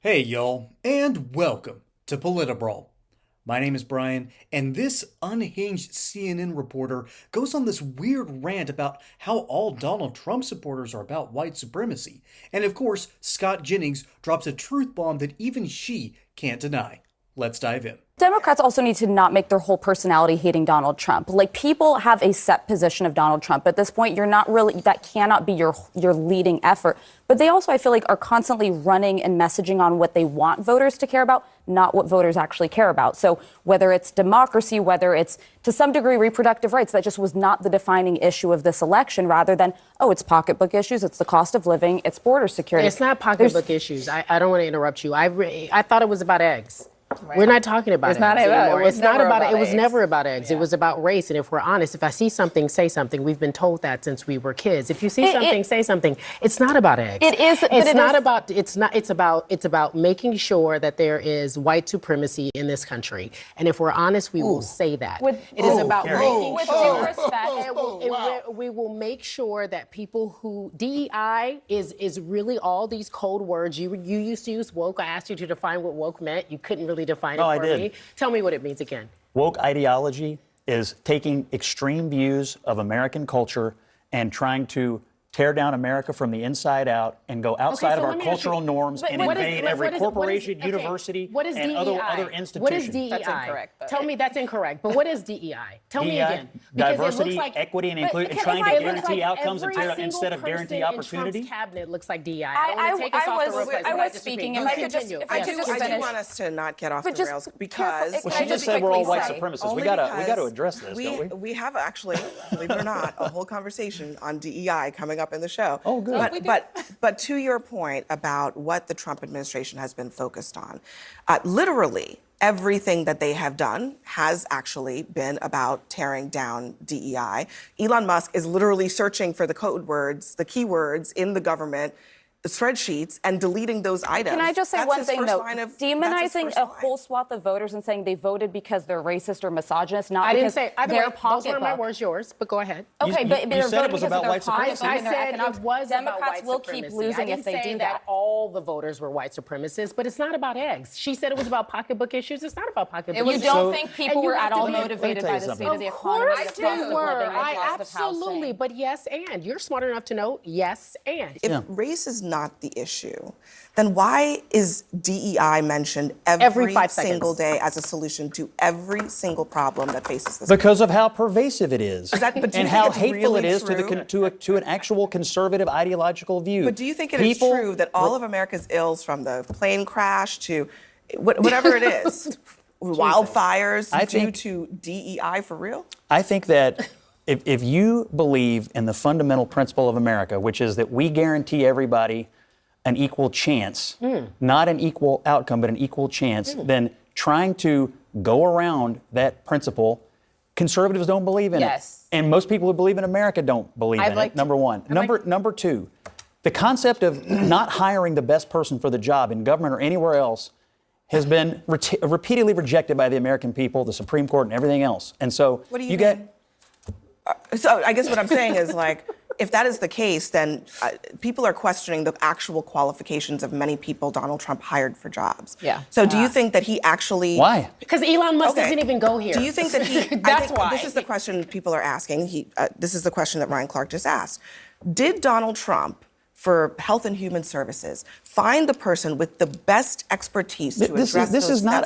Hey y'all, and welcome to Politibrawl. My name is Brian, and this unhinged CNN reporter goes on this weird rant about how all Donald Trump supporters are about white supremacy. And of course, Scott Jennings drops a truth bomb that even she can't deny. Let's dive in. Democrats also need to not make their whole personality hating Donald Trump. Like, people have a set position of Donald Trump. At this point, you're not really, that cannot be your leading effort. But they also, I feel like, are constantly running and messaging on what they want voters to care about, not what voters actually care about. So whether it's democracy, whether it's to some degree reproductive rights, that just was not the defining issue of this election, rather than, oh, it's pocketbook issues, it's the cost of living, it's border security. It's not pocketbook issues. I don't want to interrupt you. I thought it was about eggs. Right. We're not talking about eggs anymore. It's not about it. It was never about eggs. It was about race. And if we're honest, if I see something, say something. We've been told that since we were kids. If you see something, say something. It's not about eggs. It is. It's not about. It's not. It's about making sure that there is white supremacy in this country. And if we're honest, we will say that. It is about making sure. With due respect, we will make sure that people who DEI is really all these code words. You used to use woke. I asked you to define what woke meant. You couldn't really define it for me. Tell me what it means again. Woke ideology is taking extreme views of American culture and trying to tear down America from the inside out and go outside of our cultural norms and invade every corporation, university, and other institutions. What is DEI? That's incorrect. Tell me that's incorrect. But what is DEI? Tell me again. Diversity, equity, and inclusion, and trying to guarantee outcomes instead of guarantee opportunity. Trump's cabinet looks like DEI. I was speaking. If I could just I do want us to not get off the rails because well, she just said we're all white supremacists. We gotta address this, don't we? We have actually, believe it or not, a whole conversation on DEI coming up in the show. Oh, good. But to your point about what the Trump administration has been focused on, literally everything that they have done has actually been about tearing down DEI. Elon Musk is literally searching for the code words, the keywords in the government spreadsheets and deleting those items. Can I just say one thing, though? Demonizing a whole swath of voters and saying they voted because they're racist or misogynist, not because they're pocketbook. Those weren't my words, yours, but go ahead. Okay, but you said it was about white supremacy. I said it was about white Democrats will keep losing if they do that. All the voters were white supremacists, but it's not about eggs. She said it was about pocketbook issues. It's not about pocketbook issues. You don't think people were at all motivated by the state of the economy, the cost of living, the cost of housing? Absolutely, but yes, and you're smart enough to know yes, and. If race is not the issue, then why is DEI mentioned every single day as a solution to every single problem that faces this Because of how pervasive it is, and how hateful really it is to an actual conservative ideological view. But do you think it is true that all of America's ills, from the plane crash to whatever it is, wildfires, due to DEI for real? I think that if you believe in the fundamental principle of America, which is that we guarantee everybody an equal chance, not an equal outcome, but an equal chance, then trying to go around that principle, conservatives don't believe in it. And most people who believe in America don't believe in it, number one. Number two, the concept of not hiring the best person for the job in government or anywhere else has been repeatedly rejected by the American people, the Supreme Court, and everything else. And so what do you mean? So I guess what I'm saying is, like, if that is the case, then people are questioning the actual qualifications of many people Donald Trump hired for jobs. Yeah. So do you think that he actually... Why? Because Elon Musk doesn't even go here. Do you think that he... That's why. This is the question people are asking. This is the question that Ryan Clark just asked. Did Donald Trump, for Health and Human Services, find the person with the best expertise to address this is not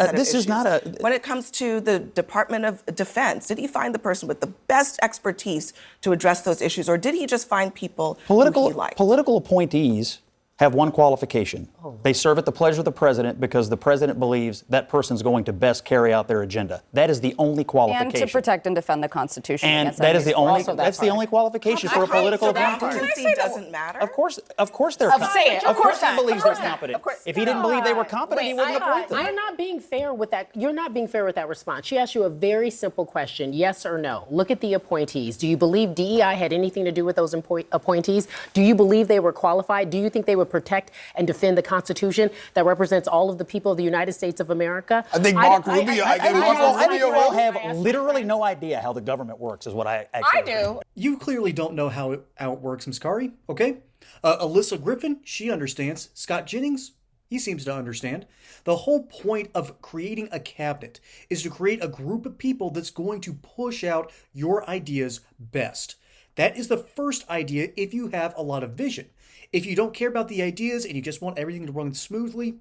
a when it comes to the Department of Defense, did he find the person with the best expertise to address those issues, or did he just find people who he liked? Political appointees have one qualification. They serve at the pleasure of the president because the president believes that person's going to best carry out their agenda. That is the only qualification. And to protect and defend the Constitution. And that is the only the only qualification for a political appointee. Competency doesn't matter. Of course they're competent. Of course he believes they're competent. If he didn't believe they were competent, he wouldn't appoint them. I'm not being fair with that. You're not being fair with that response. She asked you a very simple question, yes or no. Look at the appointees. Do you believe DEI had anything to do with those appointees? Do you believe they were qualified? Do you think they would protect and defend the Constitution that represents all of the people of the United States of America? I think Mark Rubio. I think you all have literally no idea how the government works, is what I actually do. You clearly don't know how it works, Ms. Kari, okay? Alyssa Griffin, she understands. Scott Jennings, He seems to understand. The whole point of creating a cabinet is to create a group of people that's going to push out your ideas best. That is the first idea if you have a lot of vision. If you don't care about the ideas and you just want everything to run smoothly,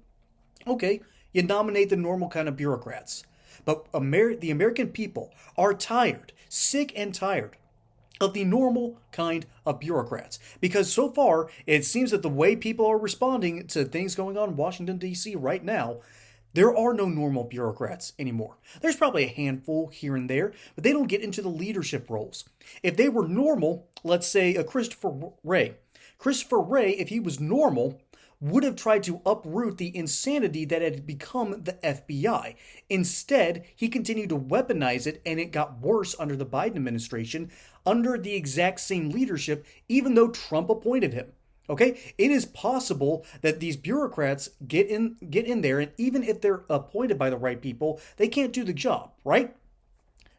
okay, you nominate the normal kind of bureaucrats. But the American people are tired, sick and tired of the normal kind of bureaucrats. Because so far, it seems that the way people are responding to things going on in Washington, D.C. right now, there are no normal bureaucrats anymore. There's probably a handful here and there, but they don't get into the leadership roles. If they were normal, let's say a Christopher Wray, if he was normal, would have tried to uproot the insanity that had become the FBI. Instead, he continued to weaponize it, and it got worse under the Biden administration, under the exact same leadership, even though Trump appointed him. Okay, it is possible that these bureaucrats get in there, and even if they're appointed by the right people, they can't do the job, right?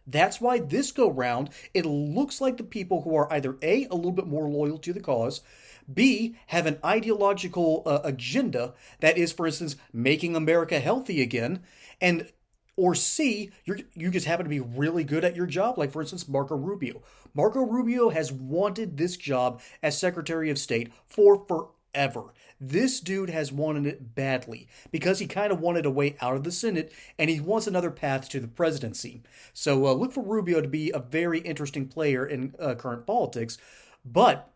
That's why this go round, it looks like the people who are either A, a little bit more loyal to the cause, B, have an ideological agenda that is, for instance, making America healthy again, and or C, you just happen to be really good at your job, like, for instance, Marco Rubio. Marco Rubio has wanted this job as Secretary of State for forever. This dude has wanted it badly because he kind of wanted a way out of the Senate, and he wants another path to the presidency. So look for Rubio to be a very interesting player in current politics, but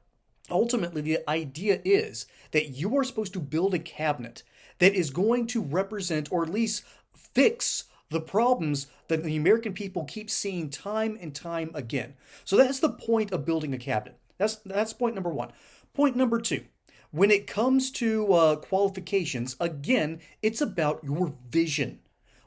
ultimately, the idea is that you are supposed to build a cabinet that is going to represent, or at least fix, the problems that the American people keep seeing time and time again. So that's the point of building a cabinet. That's point number one. Point number two, when it comes to qualifications, again, it's about your vision.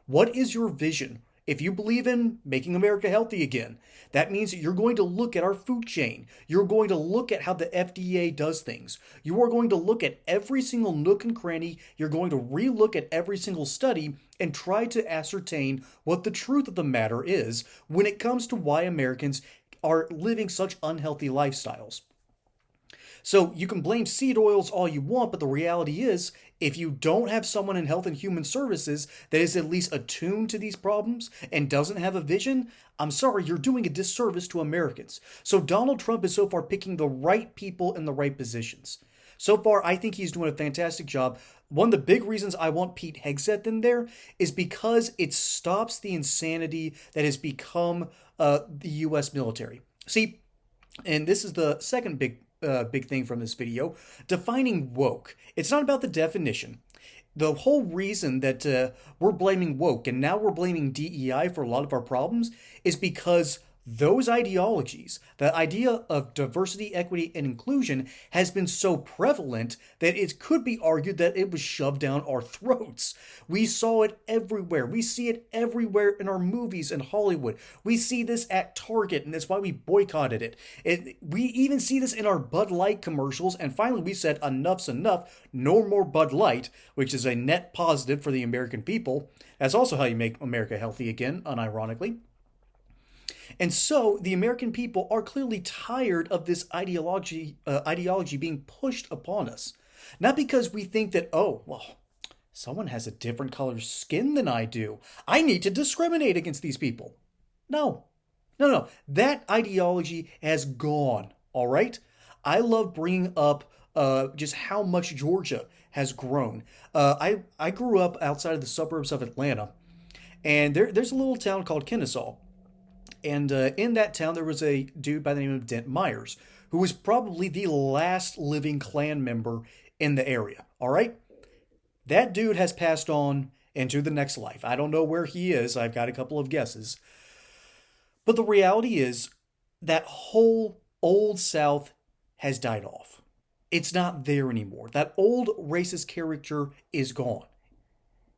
What is your vision? If you believe in making America healthy again, that means that you're going to look at our food chain. You're going to look at how the FDA does things. You are going to look at every single nook and cranny. You're going to re-look at every single study and try to ascertain what the truth of the matter is when it comes to why Americans are living such unhealthy lifestyles. So you can blame seed oils all you want, but the reality is, if you don't have someone in Health and Human Services that is at least attuned to these problems and doesn't have a vision, I'm sorry, you're doing a disservice to Americans. So Donald Trump is so far picking the right people in the right positions. So far, I think he's doing a fantastic job. One of the big reasons I want Pete Hegseth in there is because it stops the insanity that has become the U.S. military. See, and this is the second big thing from this video, defining woke. It's not about the definition. The whole reason that we're blaming woke and now we're blaming DEI for a lot of our problems is because those ideologies, the idea of diversity, equity, and inclusion has been so prevalent that it could be argued that it was shoved down our throats. We saw it everywhere. We see it everywhere in our movies in Hollywood. We see this at Target, and that's why we boycotted it. We even see this in our Bud Light commercials, and finally we said enough's enough, no more Bud Light, which is a net positive for the American people. That's also how you make America healthy again, unironically. And so the American people are clearly tired of this ideology being pushed upon us. Not because we think that, oh, well, someone has a different color skin than I do. I need to discriminate against these people. No. That ideology has gone, all right? I love bringing up just how much Georgia has grown. I grew up outside of the suburbs of Atlanta, and there's a little town called Kennesaw. And in that town, there was a dude by the name of Dent Myers, who was probably the last living Klan member in the area, all right? That dude has passed on into the next life. I don't know where he is. I've got a couple of guesses. But the reality is that whole old South has died off. It's not there anymore. That old racist character is gone.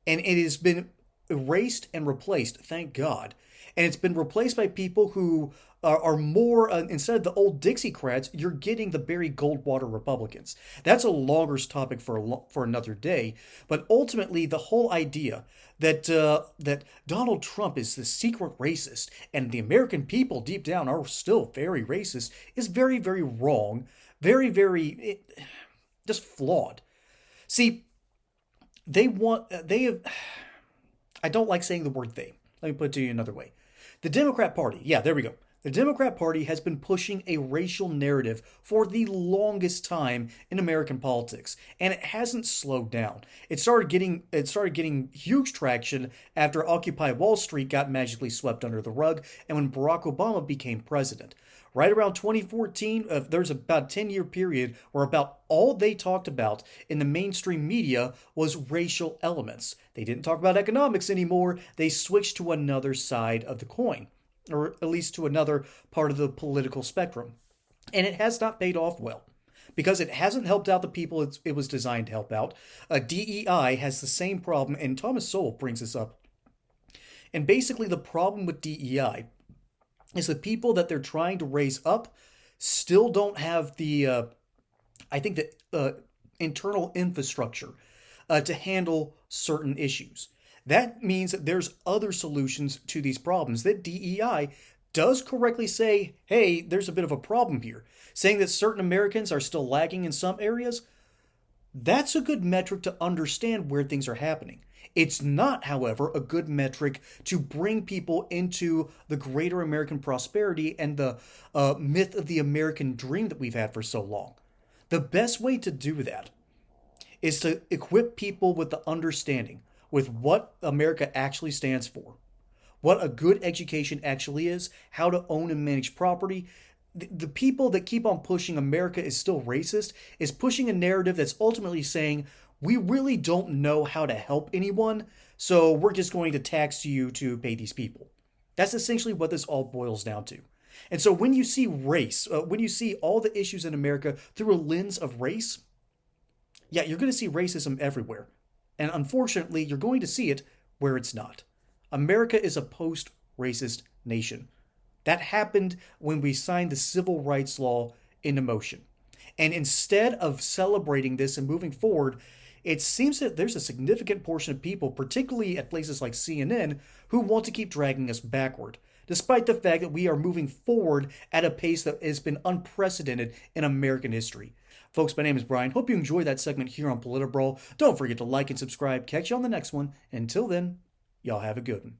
And it has been erased and replaced, thank God. And it's been replaced by people who are more, instead of the old Dixiecrats, you're getting the Barry Goldwater Republicans. That's a longer topic for another day. But ultimately, the whole idea that Donald Trump is the secret racist and the American people deep down are still very racist is very, very wrong. Very, very just flawed. See, they have, I don't like saying the word they. Let me put it to you another way. The Democrat Party, yeah, there we go. The Democrat Party has been pushing a racial narrative for the longest time in American politics, and it hasn't slowed down. It started getting huge traction after Occupy Wall Street got magically swept under the rug, and when Barack Obama became president. Right around 2014, there's about a 10-year period where about all they talked about in the mainstream media was racial elements. They didn't talk about economics anymore. They switched to another side of the coin, or at least to another part of the political spectrum. And it has not paid off well because it hasn't helped out the people it was designed to help out. DEI has the same problem, and Thomas Sowell brings this up. And basically, the problem with DEI is the people that they're trying to raise up still don't have the, internal infrastructure to handle certain issues. That means that there's other solutions to these problems that DEI does correctly say, hey, there's a bit of a problem here. Saying that certain Americans are still lagging in some areas, that's a good metric to understand where things are happening. It's not, however, a good metric to bring people into the greater American prosperity and the myth of the American dream that we've had for so long. The best way to do that is to equip people with the understanding with what America actually stands for, what a good education actually is, how to own and manage property. The people that keep on pushing America is still racist is pushing a narrative that's ultimately saying, we really don't know how to help anyone, so we're just going to tax you to pay these people. That's essentially what this all boils down to. And so when you see race, when you see all the issues in America through a lens of race, yeah, you're going to see racism everywhere. And unfortunately, you're going to see it where it's not. America is a post-racist nation. That happened when we signed the civil rights law into motion. And instead of celebrating this and moving forward, it seems that there's a significant portion of people, particularly at places like CNN, who want to keep dragging us backward, despite the fact that we are moving forward at a pace that has been unprecedented in American history. Folks, my name is Brian. Hope you enjoyed that segment here on Politbrawl. Don't forget to like and subscribe. Catch you on the next one. Until then, y'all have a good one.